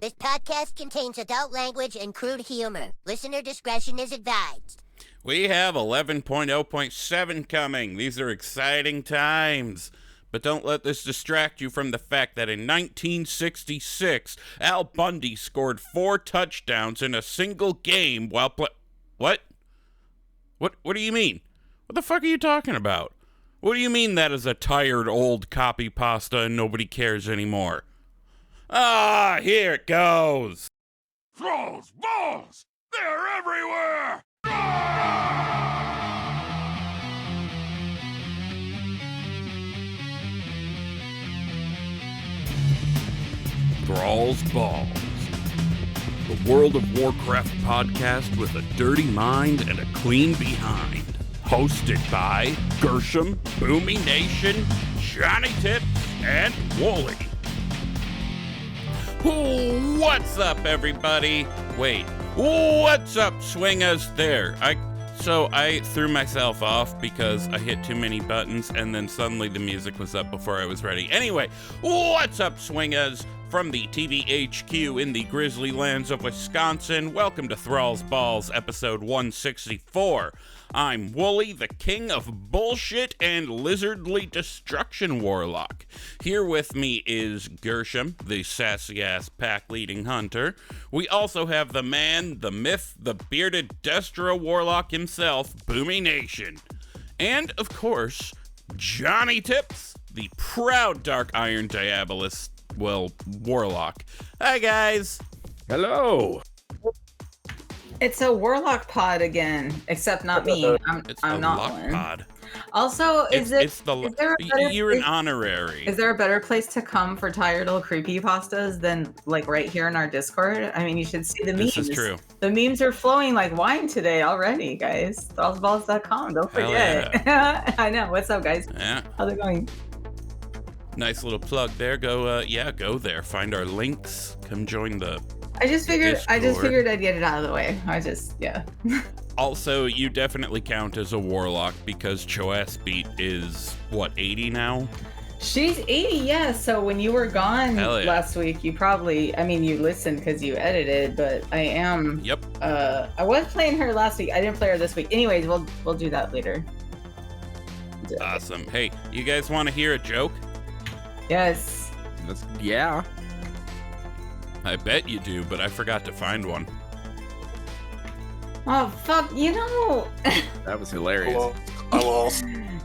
This podcast contains adult language and crude humor. Listener discretion is advised. We have 11.0.7 coming. These are exciting times. But don't let this distract you from the fact that in 1966, Al Bundy scored 4 touchdowns in a single game while What? What do you mean? What the fuck are you talking about? What do you mean that is a tired old copy pasta and nobody cares anymore? Ah, here it goes. Thrall's balls! They're everywhere! Thrall's Balls, the World of Warcraft podcast with a dirty mind and a clean behind. Hosted by Gershom, Boomy Nation, Johnnie Tips, and Wooly. What's up, everybody? Wait, what's up, swingaz? There. So I threw myself off because I hit too many buttons, and then suddenly the music was up before I was ready. Anyway, what's up, swingaz? From the TBHQ in the grizzly lands of Wisconsin, welcome to Thrall's Balls, episode 164. I'm Wooly, the king of bullshit and lizardly destruction warlock. Here with me is Gershom, the sassy-ass pack-leading hunter. We also have the man, the myth, the bearded Destro warlock himself, Boomy Nation. And, of course, Johnnie Tips, the proud Dark Iron Diabolist, warlock. Hi, guys. Hello. It's a warlock pod again, except not me. I'm not one. Pod. Also, you're an honorary. Is there a better place to come for tired old creepypastas than like right here in our Discord? I mean, you should see the memes. This is true. The memes are flowing like wine today already, guys. Thrallsballs.com. Don't forget. Yeah. I know. What's up, guys? Yeah. How's it going? Nice little plug there. Go there. Find our links. Come join the I just figured Discord. I'd get it out of the way. Yeah. Also, you definitely count as a warlock because Choas Beat is, 80 now? She's 80, yeah. So when you were gone yeah. last week, you listened because you edited, but I am. Yep. I was playing her last week. I didn't play her this week. Anyways, we'll do that later. Awesome. Hey, you guys want to hear a joke? Yes. Yeah. I bet you do, but I forgot to find one. Oh, fuck, That was hilarious. Hello.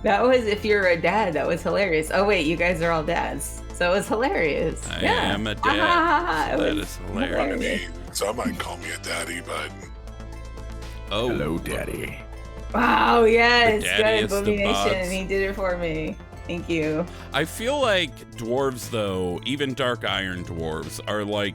That was, if you're a dad, that was hilarious. Oh, wait, you guys are all dads. So it was hilarious. I am a dad. So that is hilarious. Some might call me a daddy, but... Oh. Hello, daddy. Wow, yes. The Good, daddiest Boomy of bods. Nation. He did it for me. Thank you. I feel like dwarves, though, even Dark Iron dwarves, are like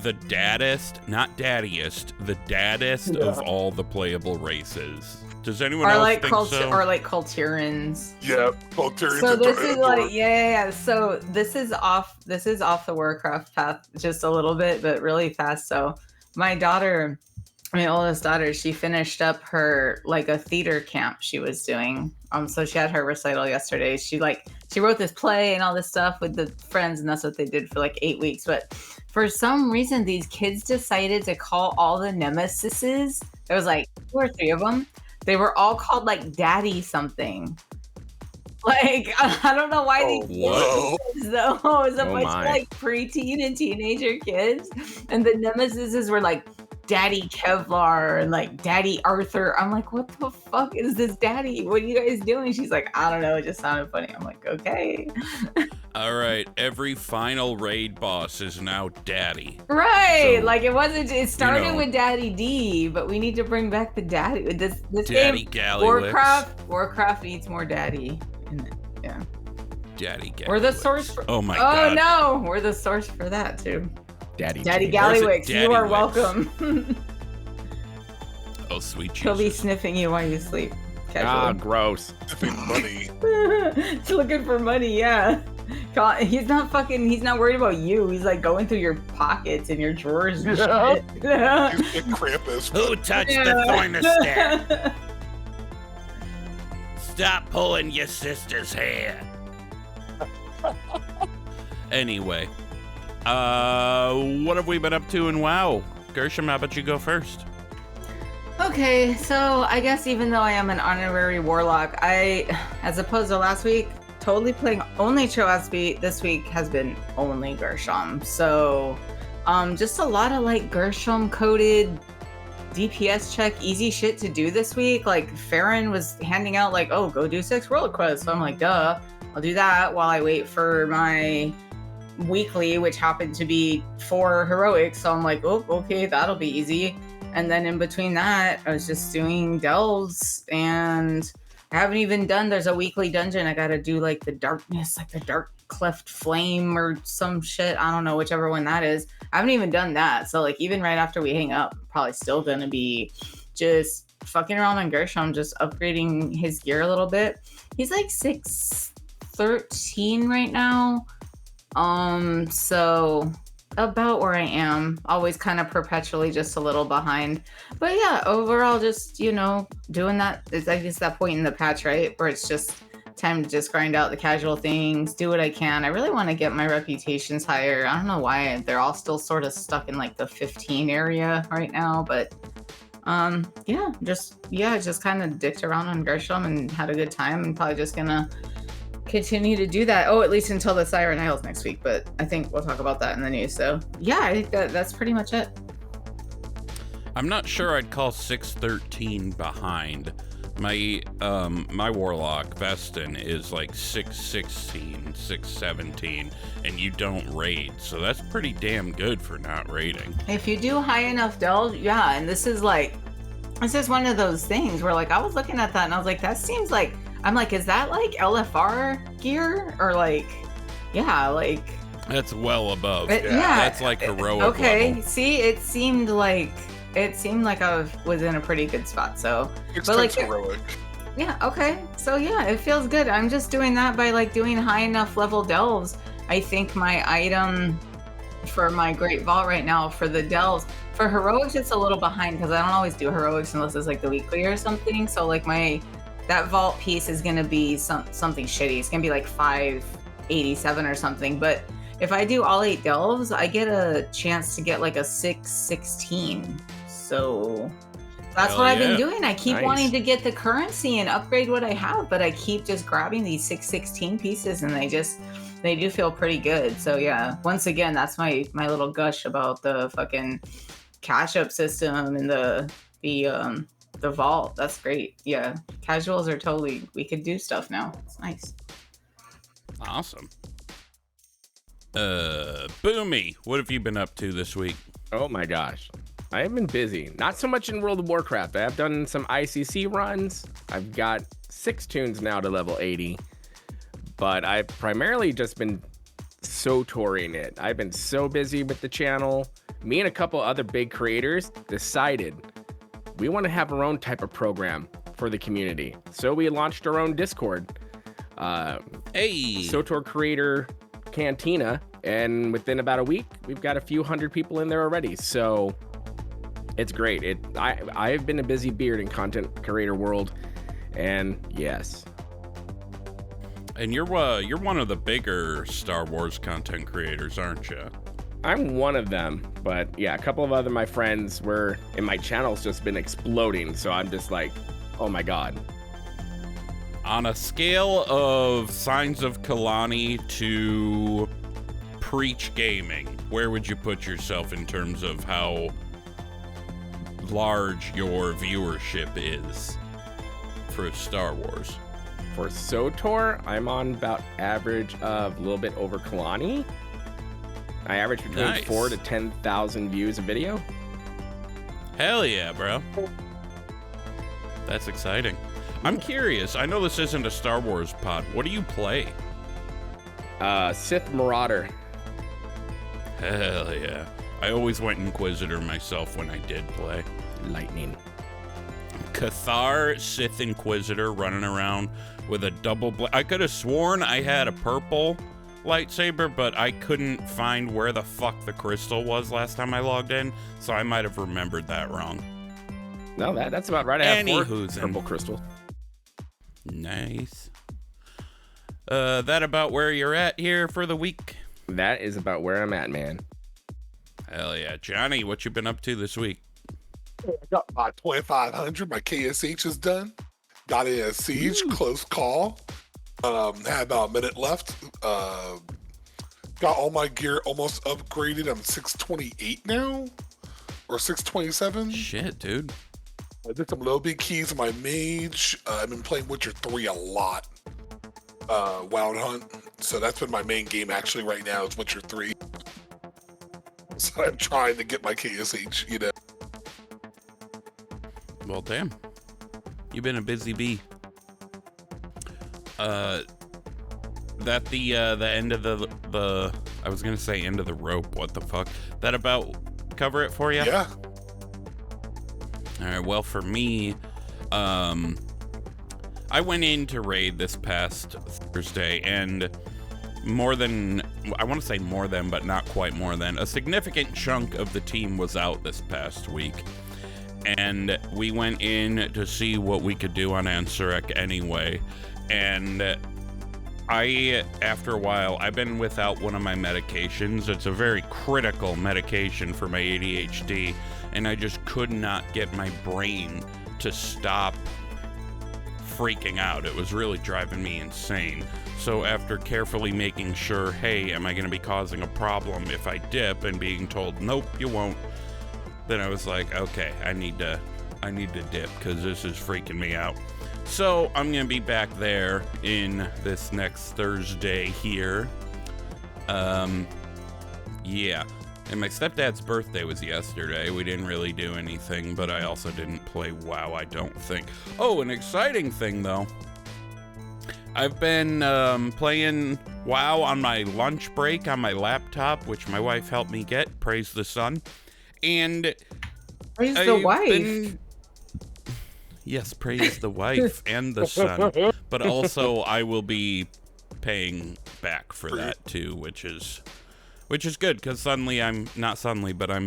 the daddest, not daddiest, the daddest of all the playable races. Does anyone else think so? Or like Kulturans. Yeah, Kulturians So are this is like, adorable. yeah. So this is off the Warcraft path just a little bit, but really fast. So my oldest daughter, she finished up her like a theater camp she was doing. So she had her recital yesterday. She wrote this play and all this stuff with the friends, and that's what they did for like 8 weeks. But for some reason, these kids decided to call all the nemesises. There was like 2 or 3 of them. They were all called like Daddy something. Like, I don't know why these kids, though. It was a bunch of like preteen and teenager kids. And the nemesises were like Daddy Kevlar and like Daddy Arthur. I'm like, what the fuck is this Daddy? What are you guys doing? She's like, I don't know. It just sounded funny. I'm like, okay. All right. Every final raid boss is now Daddy. Right. So, like it started with Daddy D, but we need to bring back the Daddy. This Daddy game, Gallywix. Warcraft needs more Daddy. Yeah. Daddy Gallywix. We're the source for. Oh my god. Oh no, we're the source for that too. Daddy Gallywix, you are Daddywix? welcome. Oh sweet Jesus. He'll be sniffing you while you sleep. Ah, gross. Tipping money. He's looking for money, yeah. He's not worried about you. He's like going through your pockets and your drawers and shit. He's big Krampus. Who touched the thermostat? Stop pulling your sister's hair. Anyway, What have we been up to in WoW? Gershom, how about you go first? Okay, so I guess even though I am an honorary warlock, as opposed to last week, totally playing only Cho'Gath. This week has been only Gershom. So, just a lot of like Gershom coded DPS check, easy shit to do this week. Like Farron was handing out like, oh, go do 6 world quests. So I'm like, duh, I'll do that while I wait for my weekly, which happened to be 4 heroics. So I'm like, oh, okay, that'll be easy. And then in between that, I was just doing delves, and I haven't even done, there's a weekly dungeon. I gotta do like the darkness, like the dark cleft flame or some shit. I don't know, whichever one that is. I haven't even done that. So like even right after we hang up, I'm probably still gonna be just fucking around on Gershom, just upgrading his gear a little bit. He's like 613 right now. So about where I am, always kind of perpetually just a little behind. But yeah, overall, just, you know, doing that. It's, I guess, that point in the patch, right, where it's just time to just grind out the casual things, do what I can. I really want to get my reputations higher. I don't know why they're all still sort of stuck in like the 15 area right now, but just kind of dicked around on Gershom and had a good time, and probably just gonna continue to do that. Oh, at least until the Siren Isles next week, but I think we'll talk about that in the news. So yeah, I think that's pretty much it. I'm not sure I'd call 613 behind. My my warlock Vestin is like 616, 617, and you don't raid, so that's pretty damn good for not raiding. If you do high enough delve, yeah, and this is one of those things where like I was looking at that and I was like, that seems like, I'm like, is that like LFR gear or like, yeah, like that's well above. Yeah, that's like heroic. Okay, level. See, it seemed like I was in a pretty good spot. So, It's but like, heroic. yeah, okay. So yeah, it feels good. I'm just doing that by like doing high enough level delves. I think my item for my Great Vault right now for the delves, for heroics, it's a little behind because I don't always do heroics unless it's like the weekly or something. So like that vault piece is gonna be something shitty. It's gonna be like 587 or something. But if I do all 8 delves, I get a chance to get like a 616. So that's Hell what I've yeah. been doing. I keep Nice. wanting to get the currency and upgrade what I have, but I keep just grabbing these 616 pieces, and they do feel pretty good. So yeah, once again, that's my little gush about the fucking cash up system and the vault. That's great. Yeah, casuals are totally, we could do stuff now. It's nice. Awesome. Boomy, what have you been up to this week? Oh my gosh. I have been busy. Not so much in World of Warcraft. I have done some ICC runs. I've got 6 tunes now to level 80. But I've primarily just been SOTORing it. I've been so busy with the channel. Me and a couple other big creators decided we want to have our own type of program for the community. So we launched our own Discord. Hey, SOTOR Creator Cantina. And within about a week, we've got a few hundred people in there already. So it's great. I've been a busy beard in content creator world, and yes. and you're one of the bigger Star Wars content creators, aren't you? I'm one of them, but yeah, a couple of other my friends were, and my channel's just been exploding. So I'm just like, oh my god. On a scale of Signs of Kalani to Preach Gaming, where would you put yourself in terms of how large your viewership is for Star Wars? For SOTOR, I'm on about average of a little bit over Kalani. I average between Nice. 4,000 to 10,000 views a video. Hell yeah, bro. That's exciting. I'm curious. I know this isn't a Star Wars pod. What do you play? Sith Marauder. Hell yeah. I always went Inquisitor myself when I did play. Lightning. Cathar Sith Inquisitor running around with a double I could have sworn I had a purple lightsaber, but I couldn't find where the fuck the crystal was last time I logged in, so I might have remembered that wrong. No, that's about right. I have 4 Anywho's purple crystal. Nice. That about where you're at here for the week? that is about where I'm at, man. Hell yeah. Johnny, what you been up to this week? I got my 2500. My KSH is done. Got in a siege, close call. Had about a minute left. Got all my gear almost upgraded. I'm 628 now, or 627. Shit, dude. I did some low big keys on my mage. I've been playing Witcher 3 a lot. Wild Hunt. So that's been my main game actually right now is Witcher 3. So I'm trying to get my KSH, you know. Well, damn. You've been a busy bee. That the end of the I was gonna say end of the rope. What the fuck? That about cover it for you? Yeah. All right. Well, for me, I went into raid this past Thursday, and I want to say more than, but not quite more than, a significant chunk of the team was out this past week. And we went in to see what we could do on Ansurek anyway. And after a while, I've been without one of my medications. It's a very critical medication for my ADHD. And I just could not get my brain to stop freaking out. It was really driving me insane. So after carefully making sure, hey, am I going to be causing a problem if I dip, and being told, nope, you won't, then I was like, okay, I need to dip because this is freaking me out. So I'm going to be back there in this next Thursday here. Yeah. And my stepdad's birthday was yesterday. We didn't really do anything, but I also didn't play WoW, I don't think. Oh, an exciting thing, though. I've been playing WoW on my lunch break on my laptop, which my wife helped me get. Praise the sun. And Praise the wife. Yes, praise the wife and the sun. But also, I will be paying back for that, too, which is good, because suddenly I'm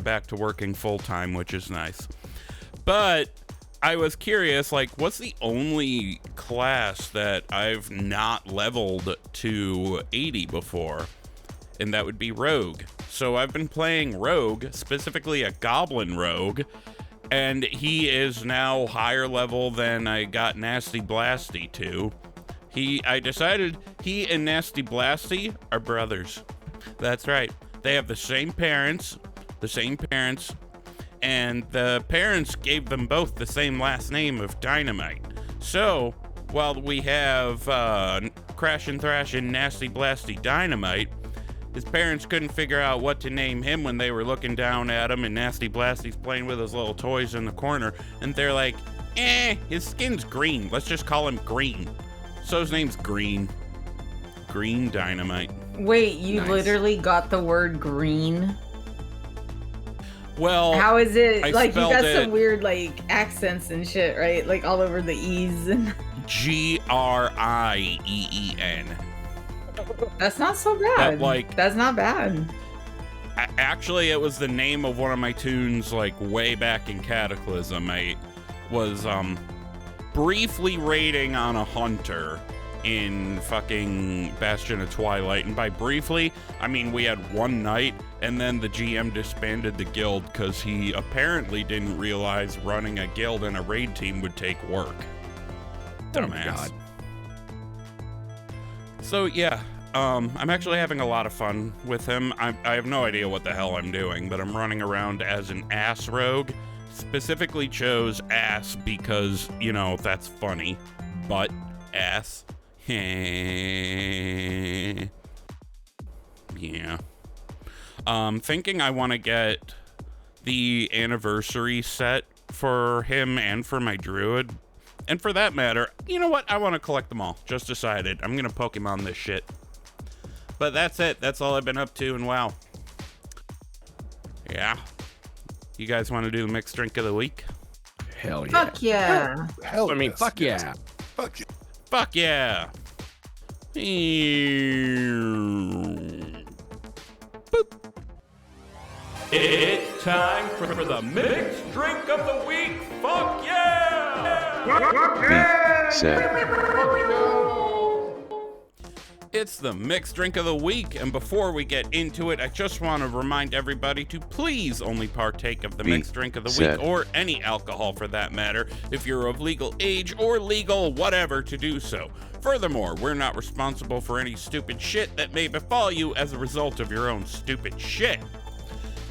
back to working full-time, which is nice. But I was curious, like, what's the only class that I've not leveled to 80 before? And that would be Rogue. So I've been playing Rogue, specifically a Goblin Rogue, and he is now higher level than I got Nasty Blasty to. I decided he and Nasty Blasty are brothers. That's right. They have the same parents, and the parents gave them both the same last name of Dynamite. So, while we have Crash and Thrash and Nasty Blasty Dynamite, his parents couldn't figure out what to name him when they were looking down at him, and Nasty Blasty's playing with his little toys in the corner, and they're like, his skin's green. Let's just call him Green. So his name's Green. Green Dynamite. Wait, you literally got the word green? Well, how is it? I Like, you got spelled some weird, like, accents and shit, right? Like, all over the E's. Grien. That's not so bad. That's not bad. Actually, it was the name of one of my tunes, like, way back in Cataclysm. I was, briefly raiding on a hunter in fucking Bastion of Twilight, and by briefly, I mean we had one night, and then the GM disbanded the guild because he apparently didn't realize running a guild and a raid team would take work. Dumbass. God. So yeah, I'm actually having a lot of fun with him. I have no idea what the hell I'm doing, but I'm running around as an ass rogue. Specifically chose ass because, you know, that's funny. Butt, ass. Yeah. Thinking I want to get the anniversary set for him and for my druid. And for that matter, you know what? I want to collect them all. Just decided. I'm going to Pokemon this shit. But that's it. That's all I've been up to, and wow. Yeah. You guys want to do the mixed drink of the week? Hell yeah. Fuck yeah. Hell I mean, yes, fuck yes. yeah. Fuck yeah. Fuck yeah. Boop. It's time for the mixed drink of the week. Fuck yeah. It's the mixed drink of the week, and before we get into it, I just want to remind everybody to please only partake of the mixed drink of the week, or any alcohol for that matter, if you're of legal age or legal whatever to do so. Furthermore, we're not responsible for any stupid shit that may befall you as a result of your own stupid shit.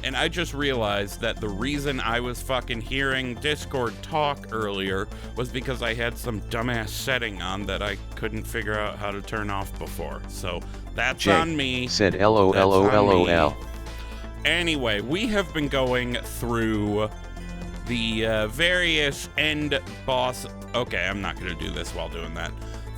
And I just realized that the reason I was fucking hearing Discord talk earlier was because I had some dumbass setting on that I couldn't figure out how to turn off before. So that's on me. Said LOL. Anyway, we have been going through the various end boss. Okay, I'm not going to do this while doing that.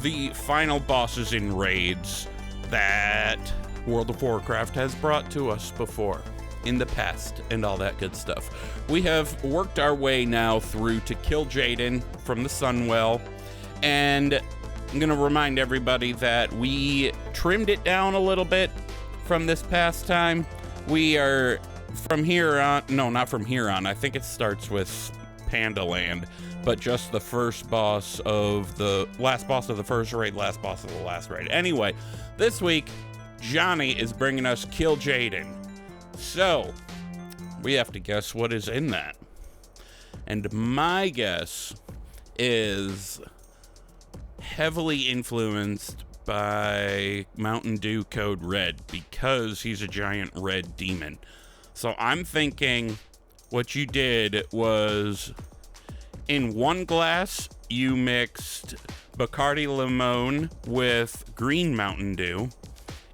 The final bosses in raids that World of Warcraft has brought to us before in the past and all that good stuff. We have worked our way now through to Kil'Jaeden from the Sunwell, and I'm gonna remind everybody that we trimmed it down a little bit from this past time. We are from here on, no, not from here on, I think it starts with Pandaland, but just the first boss of the last boss of the first raid, last boss of the last raid. Anyway, this week Johnnie is bringing us Kil'Jaeden. So, we have to guess what is in that. And my guess is heavily influenced by Mountain Dew Code Red because he's a giant red demon. So I'm thinking what you did was in one glass you mixed Bacardi Limon with green Mountain Dew,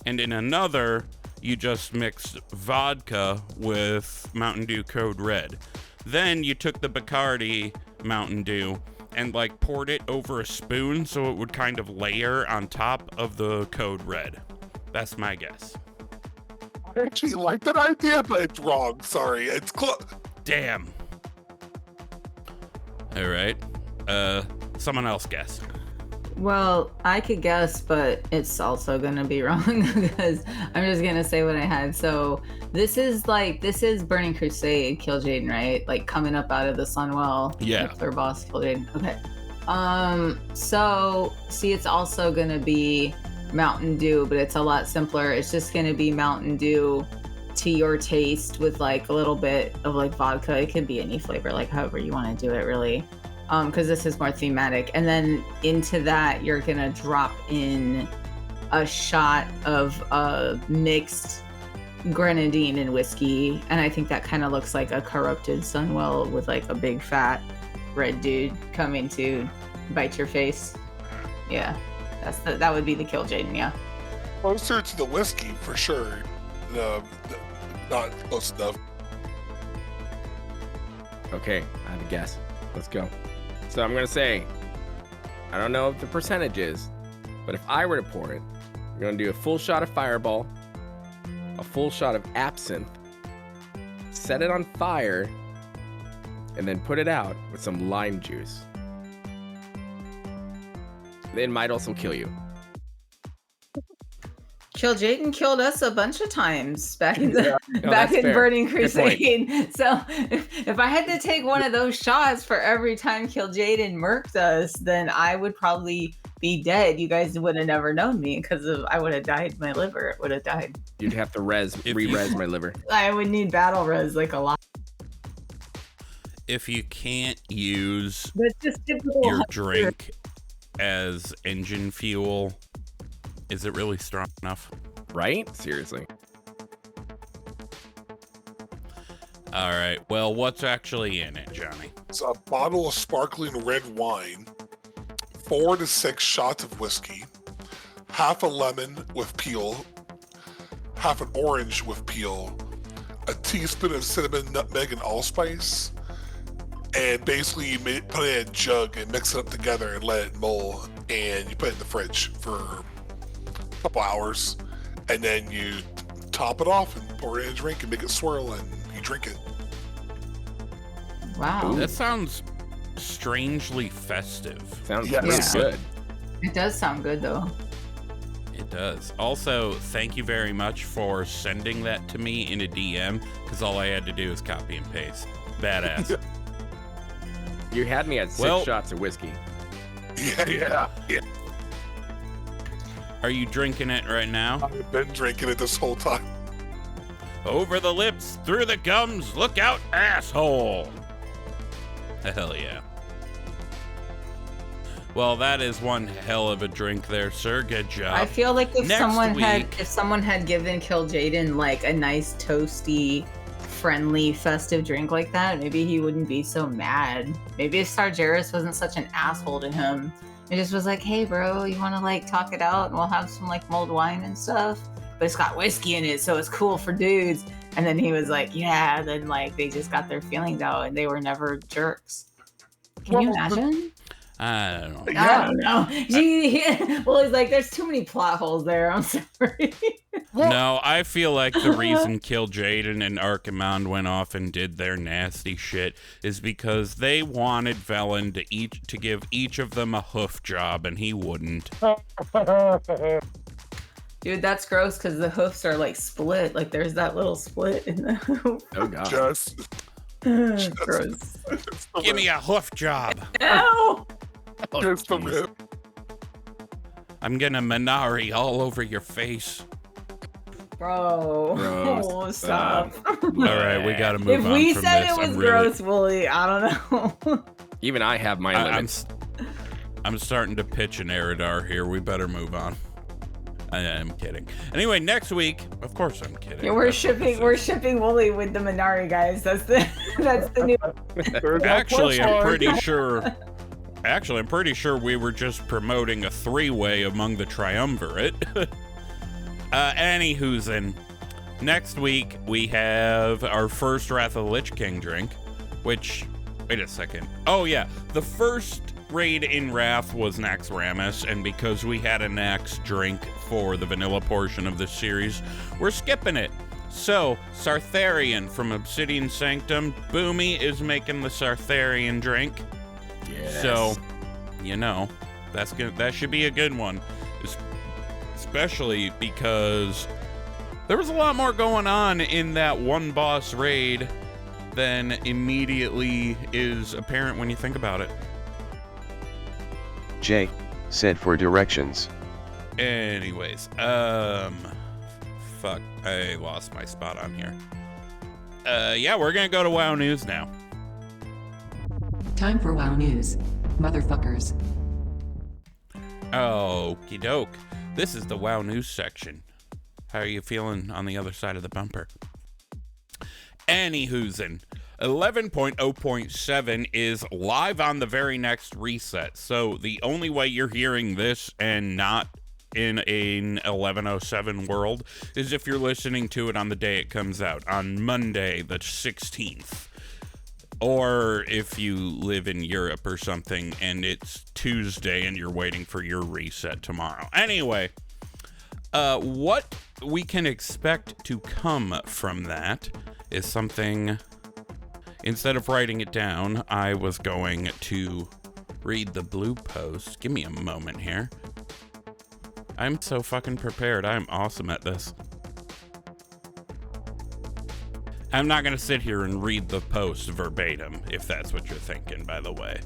and in another you just mixed vodka with Mountain Dew Code Red. Then you took the Bacardi Mountain Dew and like poured it over a spoon so it would kind of layer on top of the Code Red. That's my guess. I actually like that idea, but it's wrong. Sorry, it's close. Damn. All right. Someone else guess. Well, I could guess, but it's also gonna be wrong because I'm just gonna say what I had. So this is Burning Crusade Kil'Jaeden, right? Like coming up out of the Sunwell. Yeah. Their boss Kil'Jaeden. Okay. So see, it's also gonna be Mountain Dew, but it's a lot simpler. It's just gonna be Mountain Dew to your taste with like a little bit of like vodka. It can be any flavor, like however you want to do it, really. Because this is more thematic. And then into that, you're gonna drop in a shot of mixed grenadine and whiskey. And I think that kind of looks like a corrupted Sunwell with like a big fat red dude coming to bite your face. Yeah, that would be the Kil'Jaeden, yeah. Closer to the whiskey for sure. Not close enough. Okay, I have a guess. Let's go. So I'm gonna say, I don't know if the percentage is, but if I were to pour it, I'm gonna do a full shot of Fireball, a full shot of Absinthe, set it on fire, and then put it out with some lime juice. It might also kill you. Kil'Jaeden killed us a bunch of times back in No, fair. Burning Good point. Crusade. So if I had to take one of those shots for every time Kil'Jaeden murked us, then I would probably be dead. You guys would have never known me because I would have died. My liver would have died. You'd have to re-res my liver. I would need battle res like a lot. If you can't use That's just typical. your drink as engine fuel, is it really strong enough? Right? Seriously. All right. Well, what's actually in it, Johnnie? It's a bottle of sparkling red wine, 4 to 6 shots of whiskey, half a lemon with peel, half an orange with peel, a teaspoon of cinnamon, nutmeg, and allspice, and basically you put it in a jug and mix it up together and let it mull, and you put it in the fridge for a couple hours, and then you top it off and pour it in a drink and make it swirl, and you drink it. Wow. That sounds strangely festive. Sounds Yeah. pretty Yeah. good. It does sound good though. It does. Also, thank you very much for sending that to me in a DM, because all I had to do is copy and paste. Badass. You had me at 6 shots of whiskey. Yeah. Are you drinking it right now? I've been drinking it this whole time. Over the lips, through the gums, look out, asshole! Hell yeah. Well, that is one hell of a drink there, sir. Good job. I feel like if Next someone had given Kil'Jaeden like a nice toasty, friendly, festive drink like that, maybe he wouldn't be so mad. Maybe if Sargeras wasn't such an asshole to him, it just was like, hey bro, you wanna like talk it out and we'll have some like mulled wine and stuff, but it's got whiskey in it, so it's cool for dudes. And then he was like, yeah, then like they just got their feelings out and they were never jerks. Can you imagine? I don't know. I don't know. Well, he's like, there's too many plot holes there. I'm sorry. No, I feel like the reason Kil'Jaeden and Archimonde went off and did their nasty shit is because they wanted Velen to give each of them a hoof job, and he wouldn't. Dude, that's gross because the hoofs are like split. Like there's that little split in the hoof. Oh god. Just Gross. Give me a hoof job. Ow! Oh, just the jeez. rip. I'm gonna Minari all over your face. Bro. Gross. Oh, stop. All right, we gotta move If on we from said this. it was I'm gross, Wooly, I don't know. Even I have my limits. I'm starting to pitch an Eridar here. We better move on. I'm kidding. Anyway, next week, of course I'm kidding. Yeah, we're shipping Wooly with the Minari guys. That's the new. Actually, I'm pretty sure we were just promoting a three-way among the triumvirate. Anywho's next week we have our first Wrath of the Lich King drink, which, wait a second. Oh yeah, the first raid in Wrath was Naxxramas, and because we had a Nax drink for the vanilla portion of this series, we're skipping it. So, Sartharion from Obsidian Sanctum, Boomy is making the Sartharion drink. Yes. So, you know, that's good. That should be a good one, especially because there was a lot more going on in that one boss raid than immediately is apparent when you think about it. J said for directions. Anyways, fuck, I lost my spot on here. Yeah, we're gonna go to WoW News now. Time for WoW News, motherfuckers. Okie doke. This is the WoW News section. How are you feeling on the other side of the bumper? Anywho'sin, 11.0.7 is live on the very next reset. So the only way you're hearing this and not in an 11.07 world is if you're listening to it on the day it comes out, on Monday the 16th. Or if you live in Europe or something and it's Tuesday and you're waiting for your reset tomorrow. Anyway, what we can expect to come from that is something, instead of writing it down, I was going to read the blue post. Give me a moment here. I'm so fucking prepared. I'm awesome at this. I'm not going to sit here and read the post verbatim, if that's what you're thinking, by the way.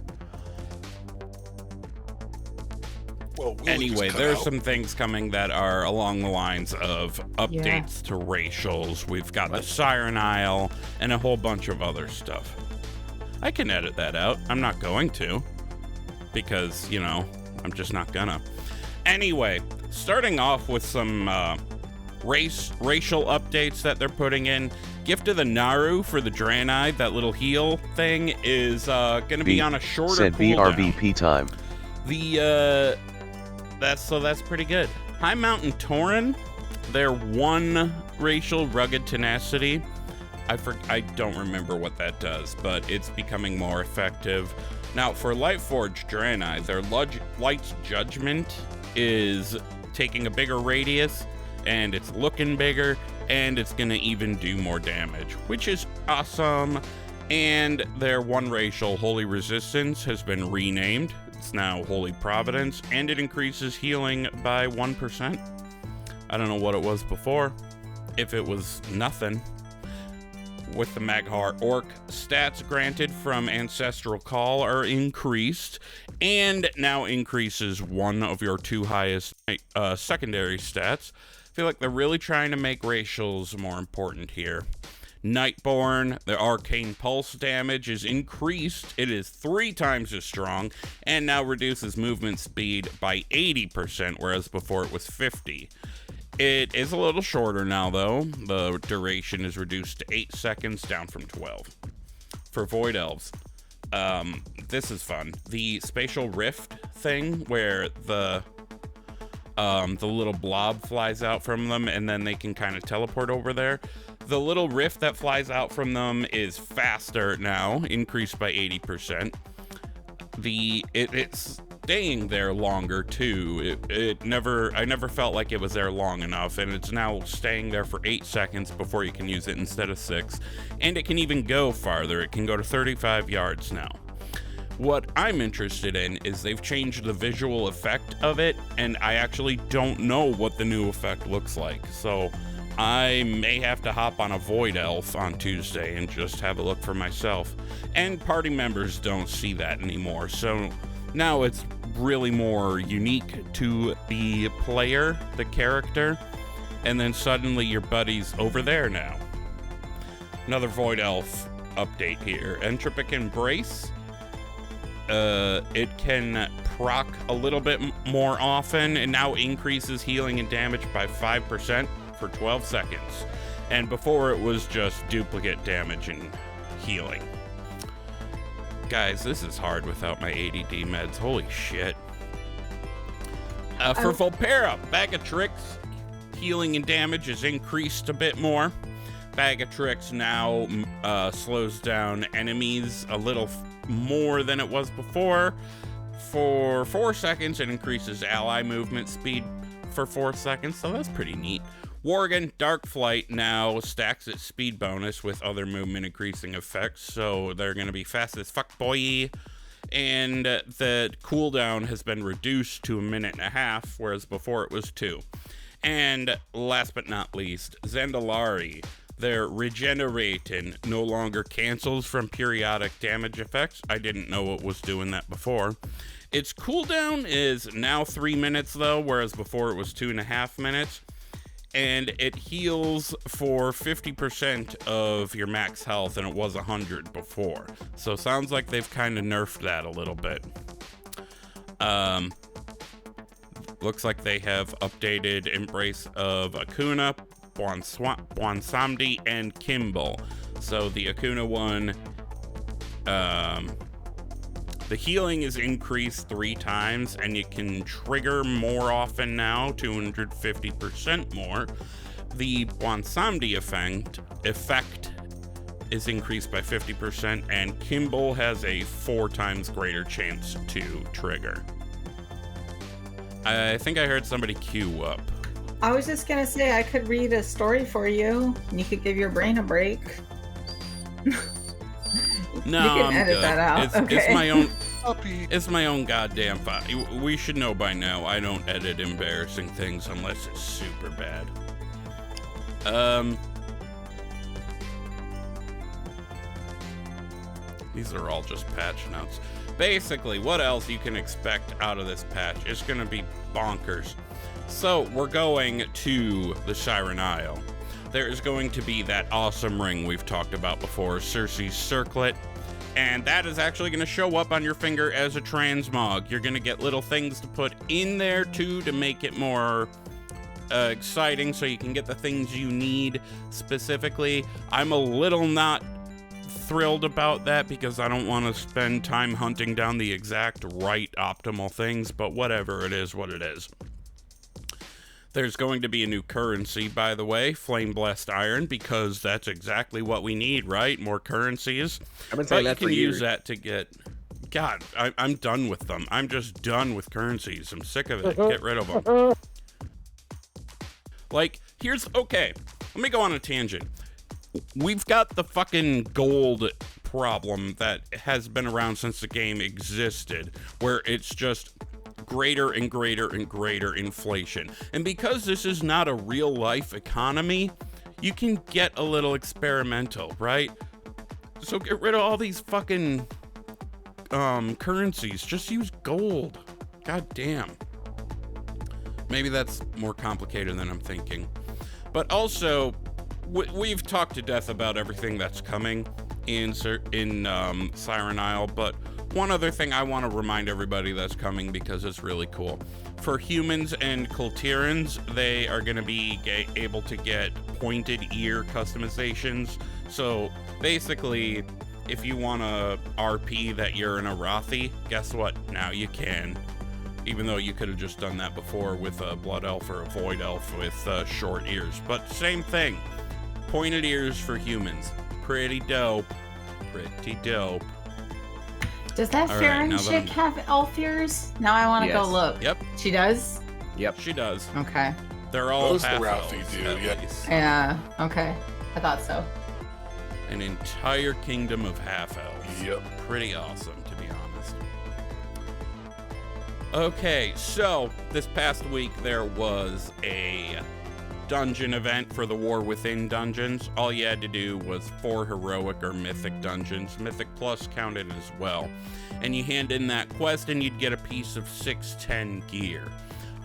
Well, Willie Anyway, just cut there's out. some things coming that are along the lines of updates to racials. We've got the Siren Isle and a whole bunch of other stuff. I can edit that out. I'm not going to, because, you know, I'm just not gonna. Anyway, starting off with some racial updates that they're putting in. Gift of the Naru for the Draenei, that little heal thing, is gonna be on a shorter Said cooldown. BRBP time. The that's pretty good. High Mountain Tauren, their one racial rugged tenacity. I don't remember what that does, but it's becoming more effective. Now for Lightforged Draenei, their Light's Judgment is taking a bigger radius, and it's looking bigger, and it's gonna even do more damage, which is awesome. And their one racial Holy Resistance has been renamed. It's now Holy Providence, and it increases healing by 1%. I don't know what it was before. If it was nothing, with the Maghar Orc. Stats granted from Ancestral Call are increased, and now increases one of your 2 highest secondary stats. I feel like they're really trying to make racials more important here. Nightborn, the Arcane Pulse damage is increased. It is 3 times as strong, and now reduces movement speed by 80%, whereas before it was 50. It is a little shorter now, though. The duration is reduced to 8 seconds, down from 12. For Void Elves, this is fun. The Spatial Rift thing, where the little blob flies out from them, and then they can kind of teleport over there. The little rift that flies out from them is faster now, increased by 80%. It's staying there longer too. I never felt like it was there long enough, and it's now staying there for 8 seconds before you can use it instead of 6. And it can even go farther. It can go to 35 yards now. What I'm interested in is they've changed the visual effect of it, and I actually don't know what the new effect looks like. So I may have to hop on a Void Elf on Tuesday and just have a look for myself. And party members don't see that anymore, so now it's really more unique to the player, the character, and then suddenly your buddy's over there now. Another Void Elf update here. Entropic Embrace. It can proc a little bit more often, and now increases healing and damage by 5%. For 12 seconds, and before it was just duplicate damage and healing. Guys, this is hard without my ADD meds. Holy shit. For Volpera, Bag of Tricks, healing and damage is increased a bit more. Bag of Tricks now slows down enemies a little more than it was before. For 4 seconds, it increases ally movement speed for 4 seconds, so that's pretty neat. Worgen Dark Flight now stacks its speed bonus with other movement increasing effects, so they're going to be fast as fuck, boy. And the cooldown has been reduced to 1.5 minutes, whereas before it was 2. And last but not least, Zandalari. Their Regenerating no longer cancels from periodic damage effects. I didn't know it was doing that before. Its cooldown is now 3 minutes, though, whereas before it was 2.5 minutes. And it heals for 50% of your max health, and it was 100 before. So sounds like they've kind of nerfed that a little bit. Looks like they have updated Embrace of Akuna, Bwansamdi, and Kimball. So the Akuna one, the healing is increased 3 times, and you can trigger more often now, 250% more. The Bwansamdi effect is increased by 50%, and Kimball has a 4 times greater chance to trigger. I think I heard somebody queue up. I was just gonna say I could read a story for you, and you could give your brain a break. No, you can I'm edit good. that out. It's my own goddamn file. We should know by now I don't edit embarrassing things unless it's super bad. These are all just patch notes. Basically, what else you can expect out of this patch is going to be bonkers. So, we're going to the Siren Isle. There is going to be that awesome ring we've talked about before, Circe's Circlet, and that is actually going to show up on your finger as a transmog. You're going to get little things to put in there, too, to make it more exciting, so you can get the things you need specifically. I'm a little not thrilled about that because I don't want to spend time hunting down the exact right optimal things, but whatever, it is what it is. There's going to be a new currency, by the way, Flame Blessed Iron, because that's exactly what we need, right? More currencies. I've been saying that for years. You can use that to get... God, I'm done with them. I'm just done with currencies. I'm sick of it. Get rid of them. Like, okay, let me go on a tangent. We've got the fucking gold problem that has been around since the game existed, where it's just greater and greater and greater inflation. And because this is not a real life economy, you can get a little experimental, right? So get rid of all these fucking currencies. Just use gold. God damn. Maybe that's more complicated than I'm thinking. But also, we've talked to death about everything that's coming in Siren Isle, but one other thing I want to remind everybody that's coming because it's really cool. For humans and Kil'Jaedens, they are going to be able to get pointed ear customizations. So basically, if you want to RP that you're an Arathi, guess what? Now you can. Even though you could have just done that before with a Blood Elf or a Void Elf with short ears. But same thing. Pointed ears for humans. Pretty dope. Pretty dope. Does that All Farron right, chick have elf ears? Now I want to go Yes. look. Yep. She does? Yep. She does. Okay. They're all Most half Arathi elves, do, at yeah. least. Yeah. Okay. I thought so. An entire kingdom of half elves. Yep. Pretty awesome, to be honest. Okay, so this past week there was a dungeon event for the War Within dungeons. All you had to do was 4 heroic or mythic dungeons. Mythic Plus counted as well. And you hand in that quest and you'd get a piece of 610 gear.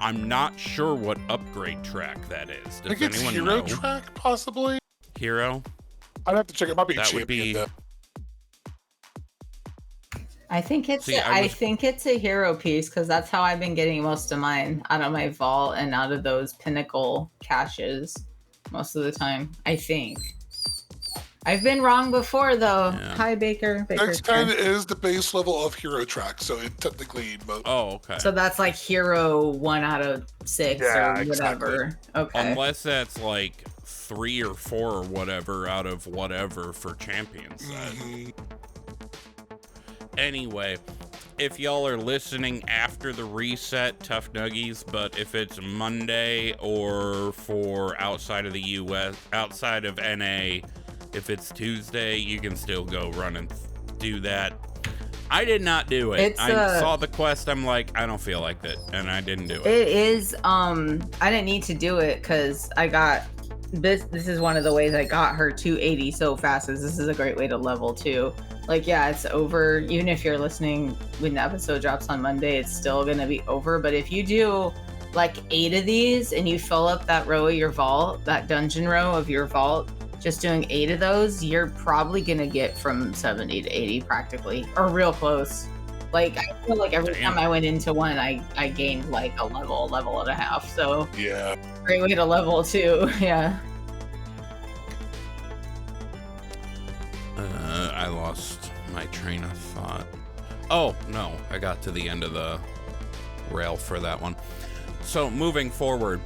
I'm not sure what upgrade track that is. I Does think it's anyone Hero know? Track, possibly? Hero? I'd have to check. It might be That Champion. would be- though. I think it's See, I I was- think it's a hero piece because that's how I've been getting most of mine out of my vault and out of those pinnacle caches most of the time. I think. I've been wrong before though. Yeah. Hi Baker. Baker's 610 friend. is the base level of Hero Track, so it technically. Oh, okay. So that's like hero 1 out of 6 Yeah, or whatever. Okay. Unless that's like 3 or 4 or whatever out of whatever for champions. Mhm. Anyway, if y'all are listening after the reset, tough nuggies, but if it's Monday or for outside of the US, outside of NA, if it's Tuesday, you can still go run and do that. I did not do it. It's, I saw the quest, I'm like, I don't feel like it, and I didn't do it. It is I didn't need to do it because I got this is one of the ways I got her 280 so fast, is this is a great way to level too. Like, yeah, it's over. Even if you're listening when the episode drops on Monday, it's still gonna be over. But if you do like 8 of these and you fill up that row of your vault, that dungeon row of your vault, just doing 8 of those, you're probably gonna get from 70 to 80 practically, or real close. Like, I feel like every Damn. time I went into one, I gained like a level and a half. So Yeah. great way to level too. Yeah. I lost my train of thought. Oh, no, I got to the end of the rail for that one. So, moving forward,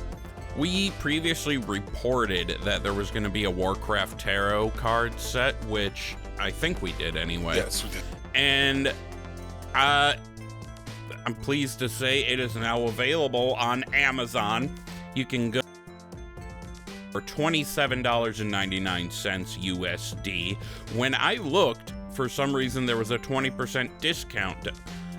we previously reported that there was going to be a Warcraft Tarot card set, which I think we did anyway. Yes, we did. And I'm pleased to say it is now available on Amazon. You can go for $27.99 USD. When I looked, for some reason there was a 20% discount.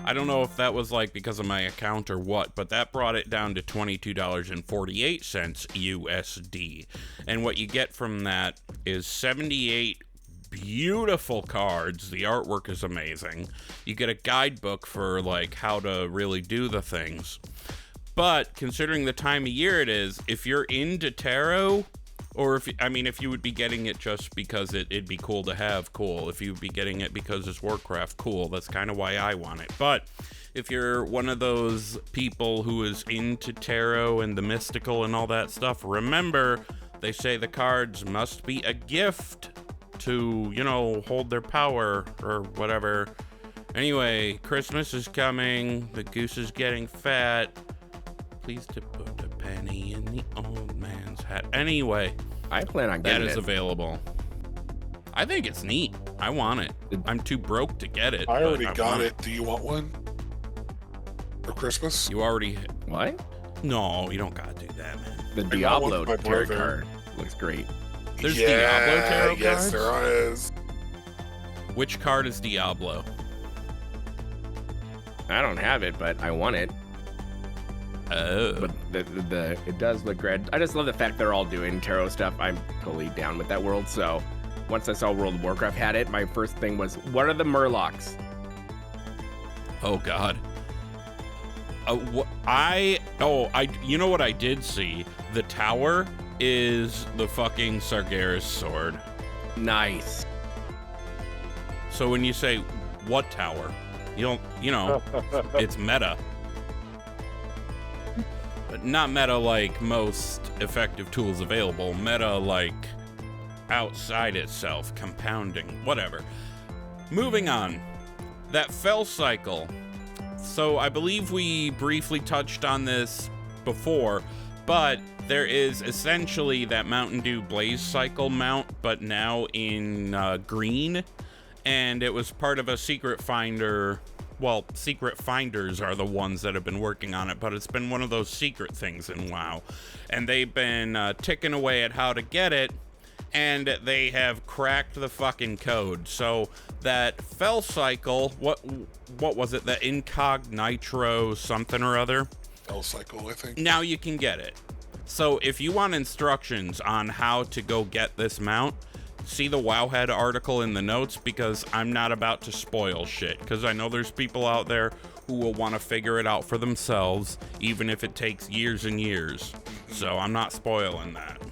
I don't know if that was like because of my account or what, but that brought it down to $22.48 USD. And what you get from that is 78 beautiful cards. The artwork is amazing. You get a guidebook for like how to really do the things. But considering the time of year it is, if you're into tarot, or if you would be getting it just because it'd be cool to have, cool. If you'd be getting it because it's Warcraft, cool. That's kind of why I want it. But if you're one of those people who is into tarot and the mystical and all that stuff, remember, they say the cards must be a gift to, hold their power or whatever. Anyway, Christmas is coming. The goose is getting fat. Please to put a penny in the old man's hat. Anyway, I plan on that getting is it. available. I think it's neat. I want it. I'm too broke to get it. I but already got want it. Do you want one for Christmas? You already... What? No, you don't gotta do that, man. The I got one Diablo for my tarot brother. card looks great. There's Diablo tarot Yes, cards? there is. Which card is Diablo? I don't have it, but I want it. Oh. But it does look great. I just love the fact they're all doing tarot stuff. I'm totally down with that world. So once I saw World of Warcraft had it, my first thing was, what are the Murlocs? Oh God. You know what I did see? The tower is the fucking Sargeras sword. Nice. So when you say what tower, you know, it's meta. But not meta like most effective tools available. Meta like outside itself, compounding, whatever. Moving on. That Felcycle. So I believe we briefly touched on this before, but there is essentially that Mountain Dew Blazecycle mount, but now in green, and it was part of a secret finder. Well, secret finders are the ones that have been working on it, but it's been one of those secret things in WoW, and they've been ticking away at how to get it, and they have cracked the fucking code. So that Felcycle, what was it? The Incognitro something or other? Felcycle, I think. Now you can get it. So if you want instructions on how to go get this mount, see the Wowhead article in the notes, because I'm not about to spoil shit, because I know there's people out there who will want to figure it out for themselves, even if it takes years and years. So I'm not spoiling that.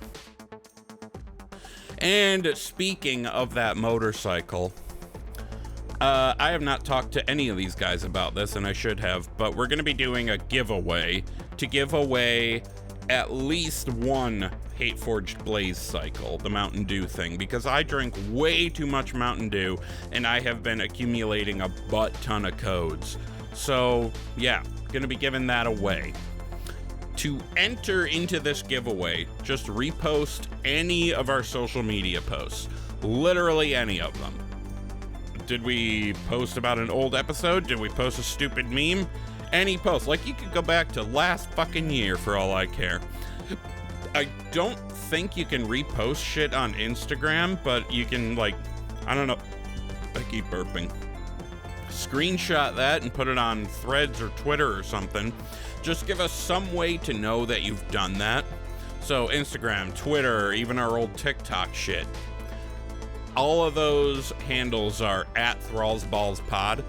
And speaking of that motorcycle, I have not talked to any of these guys about this, and I should have, but we're going to be doing a giveaway to give away at least one Hate-Forged Blazecycle, the Mountain Dew thing, because I drink way too much Mountain Dew, and I have been accumulating a butt ton of codes. So, yeah, going to be giving that away. To enter into this giveaway, just repost any of our social media posts. Literally any of them. Did we post about an old episode? Did we post a stupid meme? Any post. Like, you could go back to last fucking year for all I care. I don't think you can repost shit on Instagram, but you can, like, I don't know. I keep burping. Screenshot that and put it on Threads or Twitter or something. Just give us some way to know that you've done that. So Instagram, Twitter, even our old TikTok shit. All of those handles are at ThrallsBallsPod.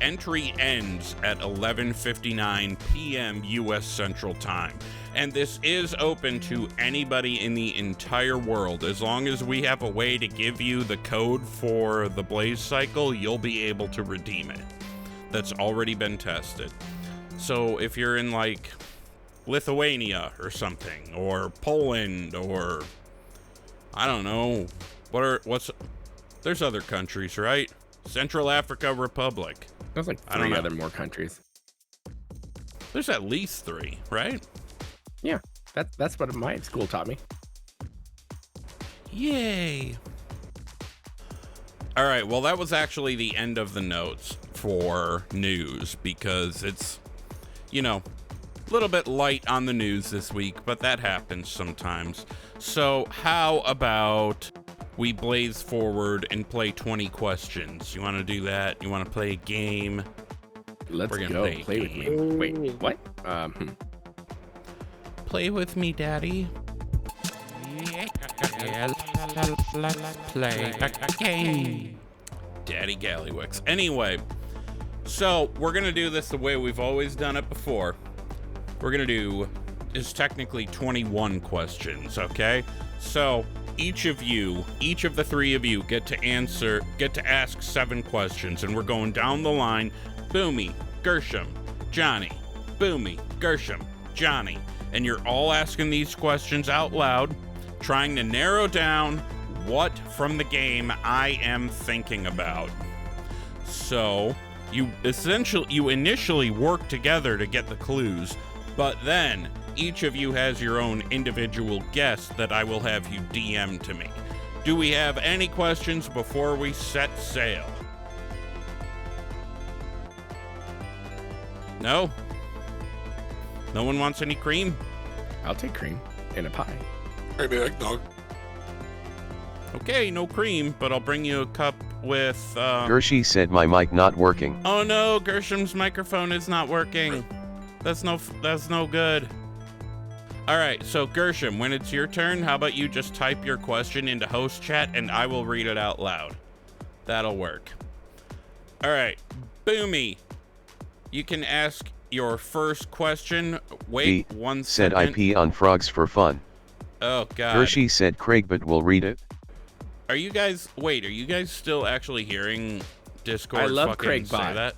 Entry ends at 11:59 p.m. U.S. Central Time. And this is open to anybody in the entire world. As long as we have a way to give you the code for the Blazecycle, you'll be able to redeem it. That's already been tested. So if you're in, like, Lithuania or something, or Poland, or I don't know, there's other countries, right? Central Africa Republic. There's like I don't three know. other more countries. There's at least 3, right? Yeah, that's what my school taught me. Yay. All right, well, that was actually the end of the notes for news, because it's, you know, a little bit light on the news this week, but that happens sometimes. So how about we blaze forward and play 20 questions? You want to do that? You want to play a game? Let's We're gonna go. play Play with me. Wait, what? Play with me, Daddy. Yes, let's play a game. Daddy Gallywix. Anyway, so we're going to do this the way we've always done it before. We're going to do, is technically 21 questions, okay? So each of the 3 of you get to ask 7 questions, and we're going down the line. Boomy, Gershom, Johnnie. Boomy, Gershom, Johnnie. And you're all asking these questions out loud, trying to narrow down what from the game I am thinking about. So you initially work together to get the clues, but then each of you has your own individual guess that I will have you DM to me. Do we have any questions before we set sail? No? No one wants any cream? I'll take cream in a pie. Maybe eggnog. Okay, no cream, but I'll bring you a cup with, Gershie said my mic not working. Oh no, Gershom's microphone is not working. That's no good. All right, so Gershom, when it's your turn, how about you just type your question into host chat and I will read it out loud. That'll work. All right, Boomy, you can ask your first question. Wait B 1 said second. I pee on frogs for fun. Oh, God. Hershey said CRAIIIG will read it. Are you guys still actually hearing Discord I love fucking say CRAIGBot. that?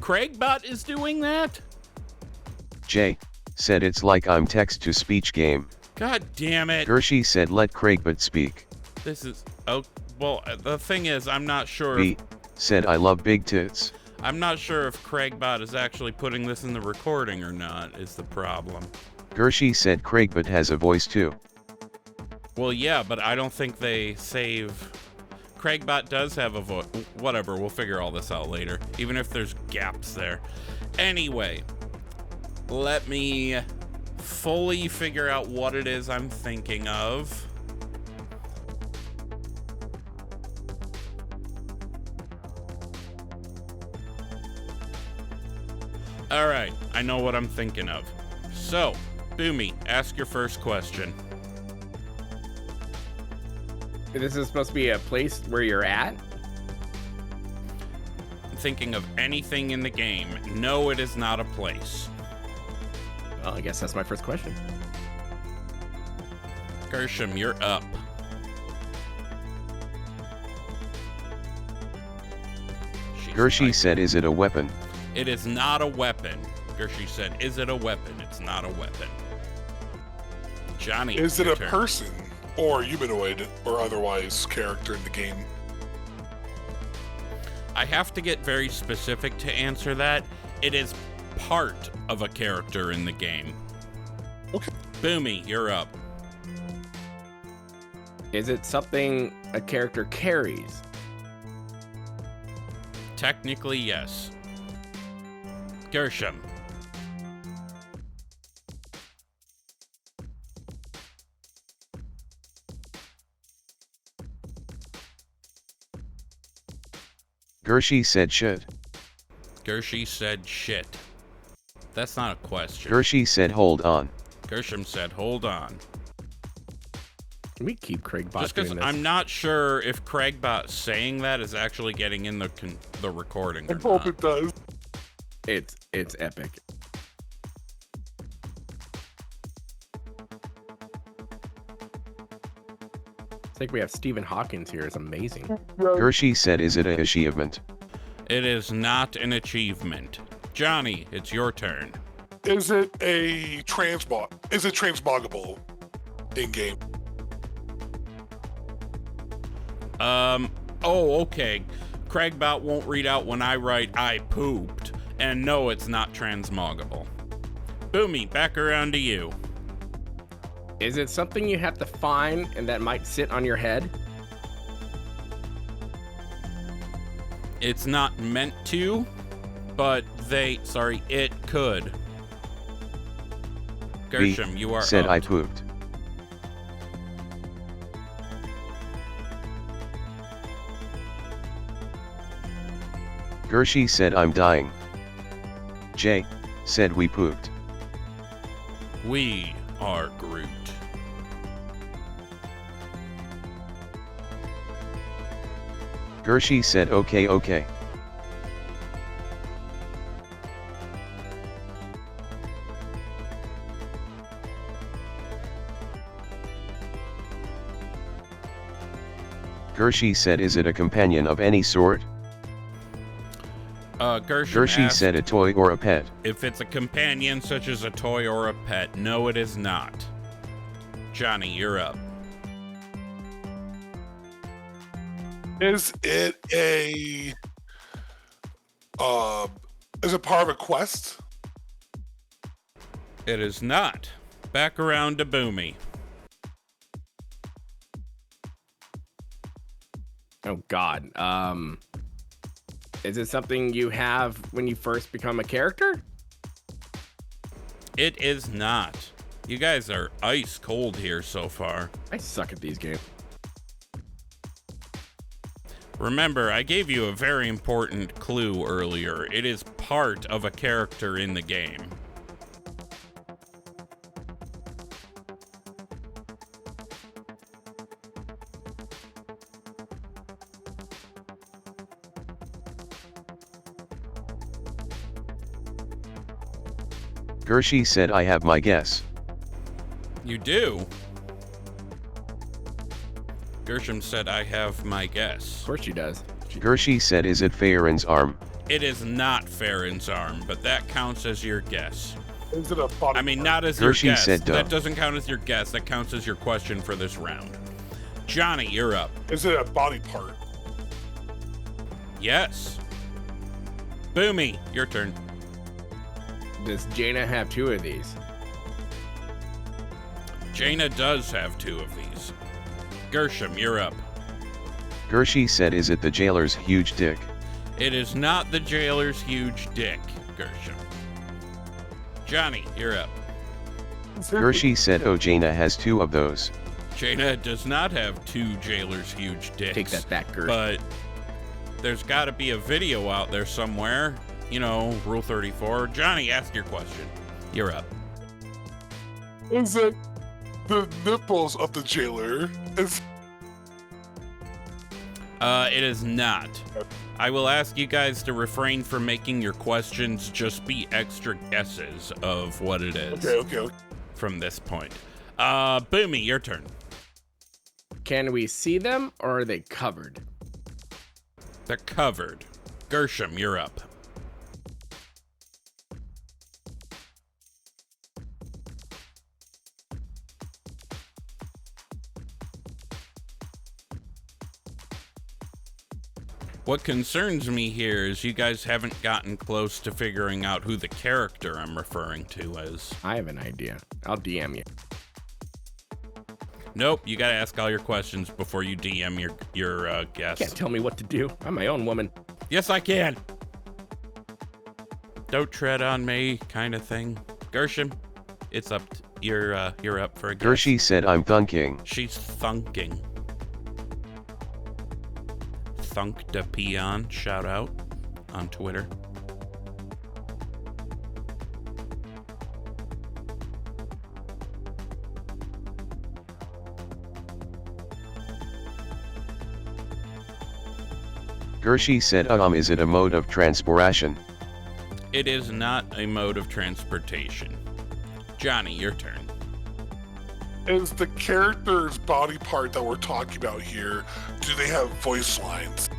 CRAIGBot is doing that? J said it's like I'm text-to-speech game. God damn it. Hershey said let CRAIIIG speak. This is... Oh, well, the thing is, I'm not sure... B said I love big tits. I'm not sure if CRAIGBot is actually putting this in the recording or not, is the problem. Hershey said CRAIIIG has a voice too. Well, yeah, but I don't think they save... CRAIGBot does have a voice. Whatever, we'll figure all this out later, even if there's gaps there. Anyway, let me fully figure out what it is I'm thinking of. All right, I know what I'm thinking of. So, Boomy, ask your first question. This is supposed to be a place where you're at? Thinking of anything in the game. No, it is not a place. Well, I guess that's my first question. Gershom, you're up. Hershey said is it a weapon? It is not a weapon. Gershey said, is it a weapon? It's not a weapon. Johnny, Is it your a turn. person or humanoid or otherwise character in the game? I have to get very specific to answer that. It is part of a character in the game. Okay. Boomy, you're up. Is it something a character carries? Technically, yes. Gershom. Hershey said shit. Gershey said shit. That's not a question. Hershey said hold on. Gershom said, hold on. Can we keep CRAIIIG Just because doing this? I'm not sure if CRAIGBot saying that is actually getting in the recording I or hope not. it does. It's epic. I think we have Stephen Hawkins here. It's amazing. Hershey said is it a achievement? It is not an achievement. Johnny, it's your turn. Is it a transmog? Is it transmoggable in game? Oh, okay. CRAIGBot won't read out when I write I pooped. And no, it's not transmoggable. Boomy, back around to you. Is it something you have to find and that might sit on your head? It's not meant to, but it could. Gershom, B you are said up. I pooped. Hershey said I'm dying. J said we pooped. We are Groot. Hershey said okay. Hershey said is it a companion of any sort? Gershom Hershey asked said a toy or a pet. if it's a companion such as a toy or a pet. No, it is not. Johnny, you're up. Is it is it part of a quest? It is not. Back around to Boomy. Oh God. Is it something you have when you first become a character? It is not. You guys are ice cold here so far. I suck at these games. Remember, I gave you a very important clue earlier. It is part of a character in the game. Gershi said I have my guess. You do? Gershom said I have my guess. Of course she does. Gershi said is it Faerun's arm? It is not Faerun's arm, but that counts as your guess. Is it a body I mean, part? not as your Gershi guess. said duh. That doesn't count as your guess. That counts as your question for this round. Johnny, you're up. Is it a body part? Yes. Boomy, your turn. Does Jaina have 2 of these? Jaina does have 2 of these. Gershom, you're up. Gershi said is it the jailer's huge dick? It is not the jailer's huge dick, Gershom. Johnny, you're up. Gershi said oh Jaina has 2 of those. Jaina does not have 2 jailer's huge dicks. Take that back, Gersh. But there's got to be a video out there somewhere. You know, Rule 34. Johnny, ask your question. You're up. Is it the nipples of the jailer? It is not. I will ask you guys to refrain from making your questions just be extra guesses of what it is. Okay. From this point. Boomy, your turn. Can we see them or are they covered? They're covered. Gershom, you're up. What concerns me here is you guys haven't gotten close to figuring out who the character I'm referring to is. I have an idea. I'll DM you. Nope, you gotta ask all your questions before you DM your guess. Can't tell me what to do. I'm my own woman. Yes, I can. Don't tread on me, kind of thing. Gershom, it's up. You're up for a guess. Gershi said I'm thunking. She's thunking. Thunked a peon, shout out on Twitter. Gershi said is it a mode of transportation? It is not a mode of transportation. Johnny, your turn. Is the character's body part that we're talking about here, do they have voice lines?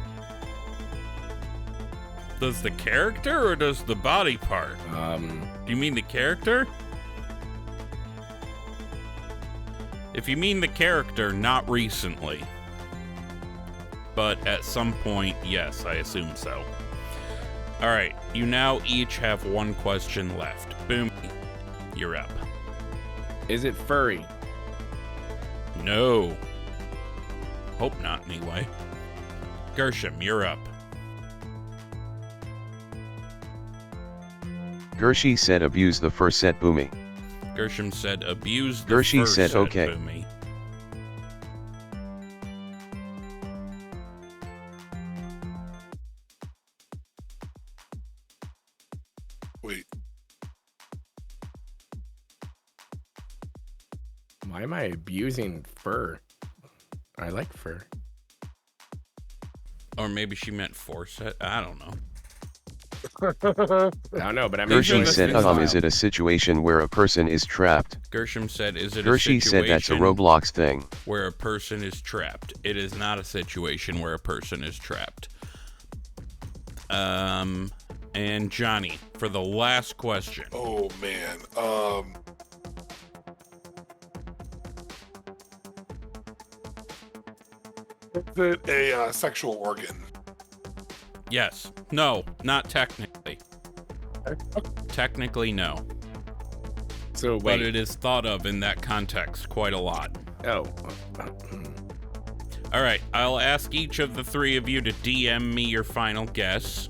Does the character or does the body part? Do you mean the character? If you mean the character, not recently. But at some point, yes, I assume so. Alright, you now each have 1 question left. Boom, you're up. Is it furry? No. Hope not, anyway. Gershom, you're up. Gershi said abuse the first set Boomy. Gershom said abuse the Gershi first said set, okay. Boomy. Wait, Why am I abusing fur? I like fur. Or maybe she meant force it. I don't know. I don't know, but I'm Gershi Gershi said said, is it a situation where a person is trapped? Gershom said, is it a Gershi situation said that's a Roblox thing. where a person is trapped? It is not a situation where a person is trapped. And Johnny, for the last question. oh man. Is it a sexual organ? Yes. No, not technically. Technically, no. So But wait. it is thought of in that context quite a lot. Oh. All right, I'll ask each of the 3 of you to DM me your final guess.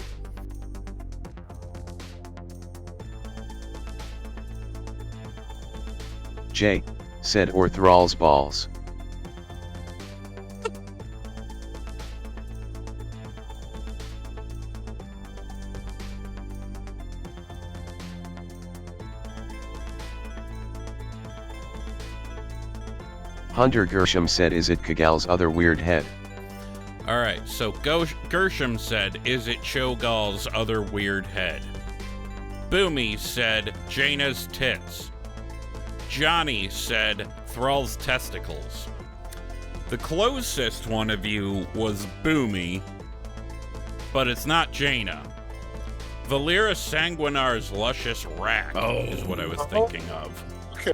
Jay said or Thrall's balls. Hunter Gershom said, is it Kagal's other weird head? All right, so Gershom said, is it Cho'Gall's other weird head? Boomy said, Jaina's tits. Johnnie said, Thrall's testicles. The closest one of you was Boomy, but it's not Jaina. Valera Sanguinar's luscious rack is what I was thinking of. Okay.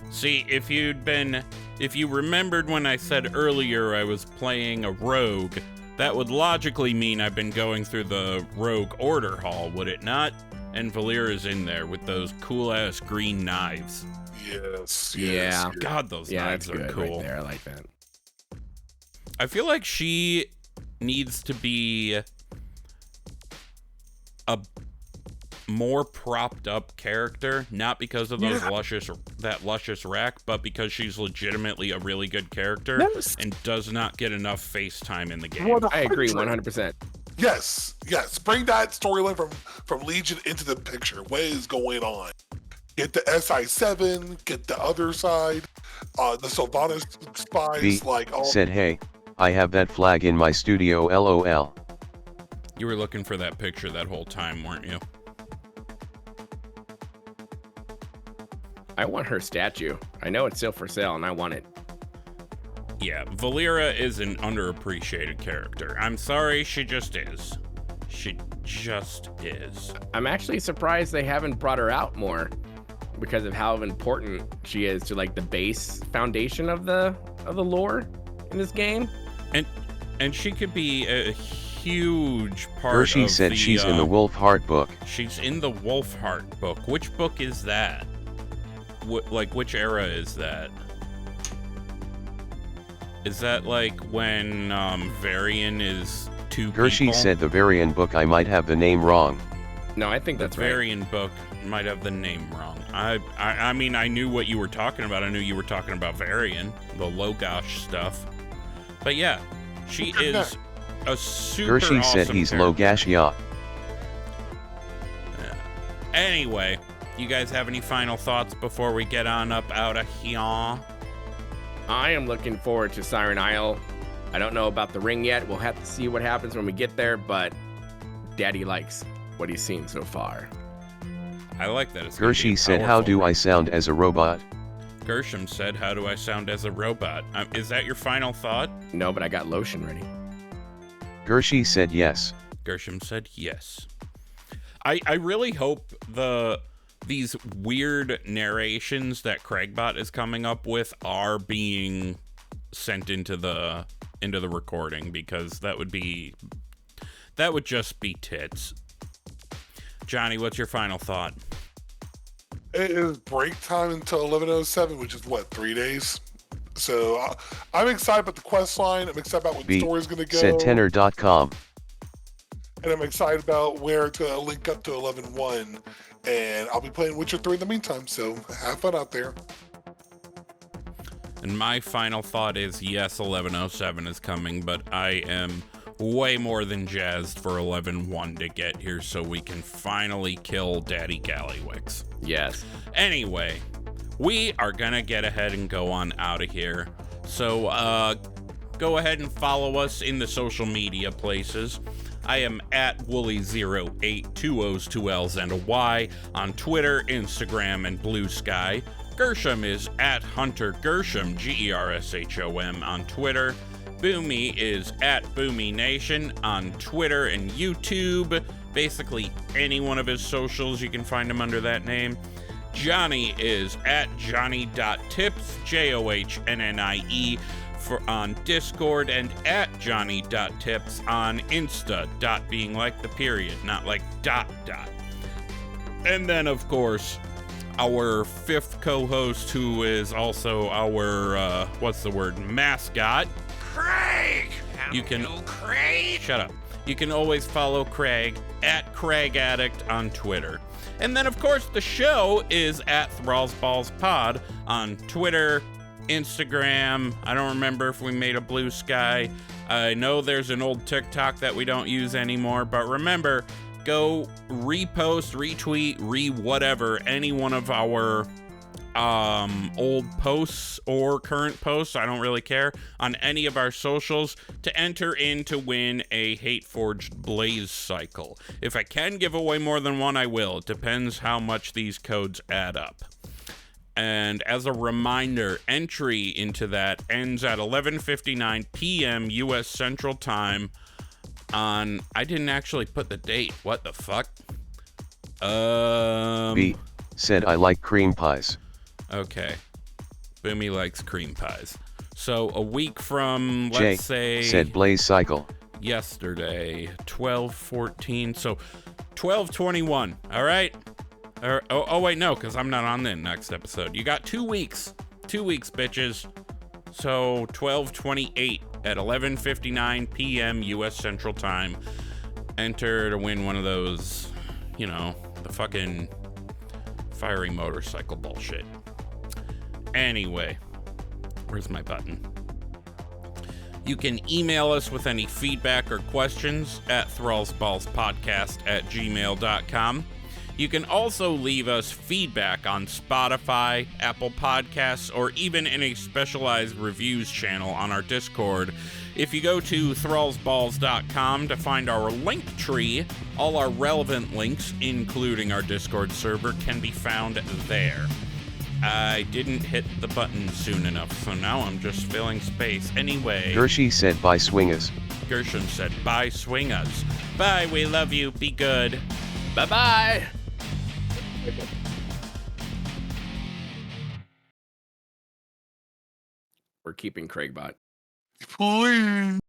See, if you remembered when I said earlier I was playing a rogue, that would logically mean I've been going through the rogue order hall, would it not? And Valera's in there with those cool-ass green knives. Yes. Yeah. God, those knives that's are good cool. right there. I like that. I feel like she needs to be a more propped up character, not because of those luscious rack, but because she's legitimately a really good character and does not get enough face time in the game. I agree 100%. Yes. Bring that storyline from Legion into the picture. What is going on? Get the SI7, get the other side, the Sylvanas spies, B like all. said, hey, I have that flag in my studio, LOL. You were looking for that picture that whole time, weren't you? I want her statue. I know it's still for sale, and I want it. Yeah, Valera is an underappreciated character. I'm sorry, she just is. She just is. I'm actually surprised they haven't brought her out more because of how important she is to like the base foundation of the lore in this game. And she could be a huge part Hershey of said she's in the Wolfheart book. She's in the Wolfheart book. Which book is that? Which era is that? Is that like when Varian is two Hershey people? said the Varian book. I might have the name wrong. No, I think that's right. Varian book might have the name wrong. I mean, I knew what you were talking about. I knew you were talking about Varian, the Logosh stuff. But yeah, she is a super Hershey awesome said he's character. Logash, yeah. Anyway, you guys have any final thoughts before we get on up out of here? I am looking forward to Siren Isle. I don't know about the ring yet. We'll have to see what happens when we get there, but Daddy likes what he's seen so far. I like that. It's gonna be Hershey a said, how powerful do I sound as a robot? Gershom said, how do I sound as a robot? Is that your final thought? No, but I got lotion ready. Hershey said yes. Gershom said yes. I really hope these weird narrations that CRAIIIG is coming up with are being sent into the recording, because that would just be tits. Johnny, what's your final thought? It is break time until 11:07, which is what, 3 days? So I'm excited about the quest line. I'm excited about what the B story's going to go. said tenor.com. And I'm excited about where to link up to 11.1. And I'll be playing Witcher 3 in the meantime. So have fun out there. And my final thought is, yes, 11:07 is coming, but I am way more than jazzed for 11.1 to get here so we can finally kill Daddy Gallywix. Yes. Anyway, we are gonna get ahead and go on out of here. So go ahead and follow us in the social media places. I am at Wooly08, 2 O's, 2 L's, and a Y on Twitter, Instagram, and Blue Sky. Gershom is at Hunter Gershom, Gershom on Twitter. Boomy is at Boomy Nation on Twitter and YouTube. Basically any one of his socials, you can find him under that name. Johnnie is at Johnnie.tips, JOHNNIE, on Discord, and at Johnnie.tips on Insta. Dot being like the period, not like ... And then, of course, our fifth co-host, who is also our, mascot, CRAIIIIG! CRAIIIG! Shut up. You can always follow CRAIIIG at CRAIIGaddict on Twitter. And then, of course, the show is at Thrall's Balls Pod on Twitter, Instagram. I don't remember if we made a Blue Sky. I know there's an old TikTok that we don't use anymore, but remember, go repost, retweet, whatever, any one of our old posts or current posts, I don't really care, on any of our socials to enter in to win a Hate-Forged Blazecycle. If I can give away more than one, I will. It depends how much these codes add up. And as a reminder, entry into that ends at 11:59 p.m. U.S. Central Time on... I didn't actually put the date. What the fuck? B said I like cream pies. Okay. Boomy likes cream pies. So a week from, let's J say... said Blazecycle. Yesterday, 12/14. So 12/21. All right? Oh, wait, no, because I'm not on the next episode. You got 2 weeks. 2 weeks, bitches. So 12/28 at 11:59 p.m. U.S. Central Time. Enter to win one of those, you know, the fucking fiery motorcycle bullshit. Anyway, where's my button? You can email us with any feedback or questions at thrallsballspodcast@gmail.com. You can also leave us feedback on Spotify, Apple Podcasts, or even in a specialized reviews channel on our Discord. If you go to thrallsballs.com to find our link tree, all our relevant links, including our Discord server, can be found there. I didn't hit the button soon enough, so now I'm just filling space. Anyway. Gershi said bye swingaz. Gershon said bye swingaz. Bye, we love you, be good. Bye-bye. We're keeping CRAIIIG bot. Please.